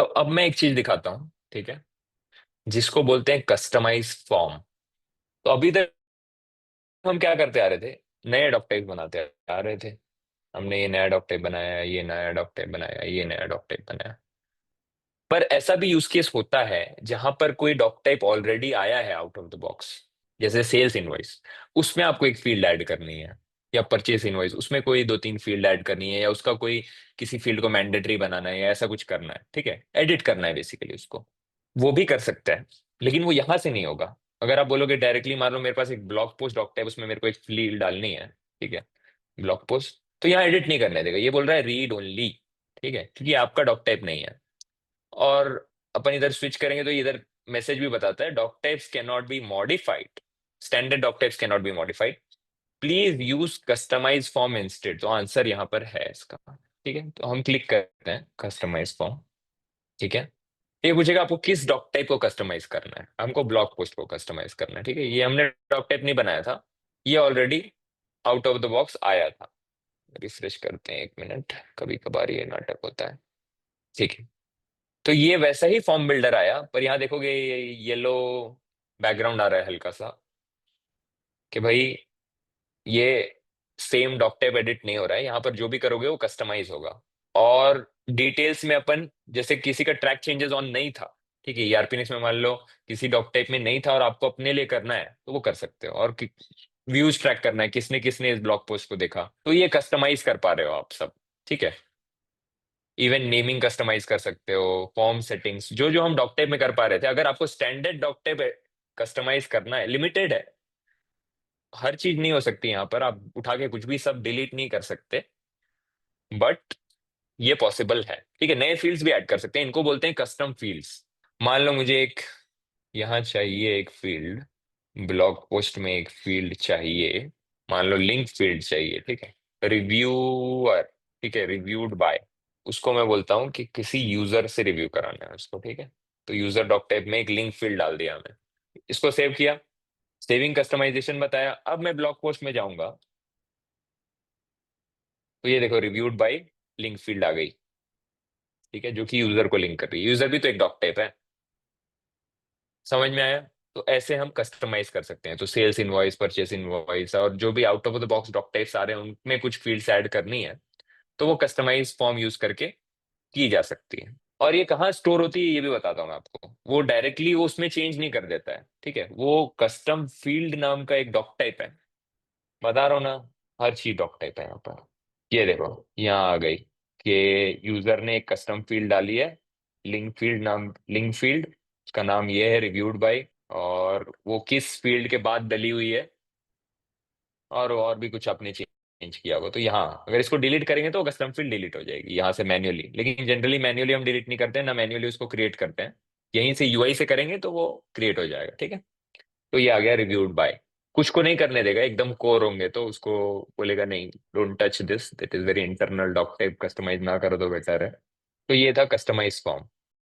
अब मैं एक चीज दिखाता हूँ, ठीक है, जिसको बोलते हैं कस्टमाइज फॉर्म। तो अभी तक हम क्या करते आ रहे थे, नए डॉक्टाइप बनाते आ रहे थे। हमने ये नया डॉक्टाइप बनाया, ये नया डॉक्टाइप बनाया, ये नया डॉक्टाइप बनाया। पर ऐसा भी यूज केस होता है जहां पर कोई डॉक टाइप ऑलरेडी आया है आउट ऑफ द बॉक्स, जैसे सेल्स इनवॉइस, उसमें आपको एक फील्ड ऐड करनी है। या परचेस इनवॉइस, उसमें कोई दो तीन फील्ड ऐड करनी है, या उसका कोई किसी फील्ड को मैंडेटरी बनाना है, या ऐसा कुछ करना है, ठीक है, एडिट करना है बेसिकली उसको। वो भी कर सकते हैं, लेकिन वो यहां से नहीं होगा। अगर आप बोलोगे डायरेक्टली, मान लो मेरे पास एक ब्लॉग पोस्ट डॉक टाइप, उसमें मेरे को एक फील्ड डालनी है, ठीक है, ब्लॉग पोस्ट, तो यहाँ एडिट नहीं करने देगा, ये बोल रहा है रीड ओनली। ठीक है, क्योंकि आपका डॉक टाइप नहीं है। और अपन इधर स्विच करेंगे तो इधर मैसेज भी बताता है doc types can not be modified, standard doc types can not be modified, please use customize form instead. तो आंसर यहाँ पर है इसका। ठीक है, तो हम क्लिक करते हैं कस्टमाइज फॉर्म। ठीक है, ये पूछेगा आपको किस डॉक टाइप को कस्टमाइज करना है। हमको ब्लॉग पोस्ट को कस्टमाइज करना है। ठीक है, ये हमने डॉक टाइप नहीं बनाया था, ये already out of the box आया था। रिफ्रेश करते हैं, एक मिनट, कभी कभार ये नाटक होता है। ठीक है, तो ये वैसा ही फॉर्म बिल्डर आया, पर यहाँ देखोगे येलो बैकग्राउंड आ रहा है हल्का सा, कि भाई ये सेम डॉक टाइप एडिट नहीं हो रहा है, यहाँ पर जो भी करोगे वो कस्टमाइज होगा। और डिटेल्स में अपन, जैसे किसी का ट्रैक चेंजेस ऑन नहीं था, ठीक है, ईआरपीनेक्स में मान लो किसी डॉक टाइप में नहीं था और आपको अपने लिए करना है, तो वो कर सकते हो। और व्यूज ट्रैक करना है, किसने किसने इस ब्लॉग पोस्ट को देखा, तो ये कस्टमाइज कर पा रहे हो आप सब। ठीक है, इवन नेमिंग कस्टमाइज कर सकते हो, फॉर्म सेटिंग्स, जो जो हम डॉक टाइप में कर पा रहे थे, अगर आपको स्टैंडर्ड डॉक टाइप कस्टमाइज करना है, लिमिटेड है, हर चीज नहीं हो सकती यहाँ पर, आप उठा के कुछ भी सब डिलीट नहीं कर सकते, बट ये पॉसिबल है। ठीक है, नए फील्ड्स भी ऐड कर सकते हैं, इनको बोलते हैं कस्टम फील्ड्स। मान लो मुझे एक यहाँ चाहिए एक फील्ड, ब्लॉग पोस्ट में एक फील्ड चाहिए, मान लो लिंक फील्ड चाहिए, ठीक है, रिव्यूअर, ठीक है, रिव्यूड बाय, उसको मैं बोलता हूँ कि किसी यूजर से रिव्यू कराना है उसको। ठीक है, तो यूजर डॉक टाइप में एक लिंक फील्ड डाल दिया मैं, इसको सेव किया, सेविंग कस्टमाइजेशन बताया। अब मैं ब्लॉग पोस्ट में जाऊंगा, तो ये देखो रिव्यूड बाय लिंक फील्ड आ गई। ठीक है, जो कि यूजर को लिंक कर रही है, यूजर भी तो एक डॉक टाइप है। समझ में आया? तो ऐसे हम कस्टमाइज कर सकते हैं। तो सेल्स इनवॉइस, परचेस इनवॉइस, और जो भी out of the box doc types आ रहे हैं उनमें कुछ फील्ड्स ऐड करनी है, तो वो कस्टमाइज फॉर्म यूज करके की जा सकती है। और ये कहाँ स्टोर होती है ये भी बताता हूँ मैं आपको। वो डायरेक्टली वो उसमें चेंज नहीं कर देता है, ठीक है, वो कस्टम फील्ड नाम का एक डॉक टाइप है, बता रहा हूँ ना, हर चीज डॉक टाइप है यहाँ पर। ये देखो, यहाँ आ गई कि यूजर ने एक कस्टम फील्ड डाली है, लिंक फील्ड नाम, लिंक फील्ड, उसका नाम ये है रिव्यूड बाय, और वो किस फील्ड के बाद डली हुई है, और भी कुछ आपने चेंज किया होगा। तो यहाँ अगर इसको डिलीट करेंगे तो कस्टम फील्ड डिलीट हो जाएगी यहाँ से मैन्युअली, लेकिन जनरली मैन्युअली हम डिलीट नहीं करते हैं ना, मैन्युअली उसको क्रिएट करते हैं। यहीं से यूआई से करेंगे तो वो क्रिएट हो जाएगा। ठीक है, तो ये आ गया रिव्यूड बाय। कुछ को नहीं करने देगा, एकदम कोर होंगे तो उसको बोलेगा नहीं, don't touch this, that is very internal doc type, customize ना करो तो बेटर है। तो ये था कस्टमाइज फॉर्म।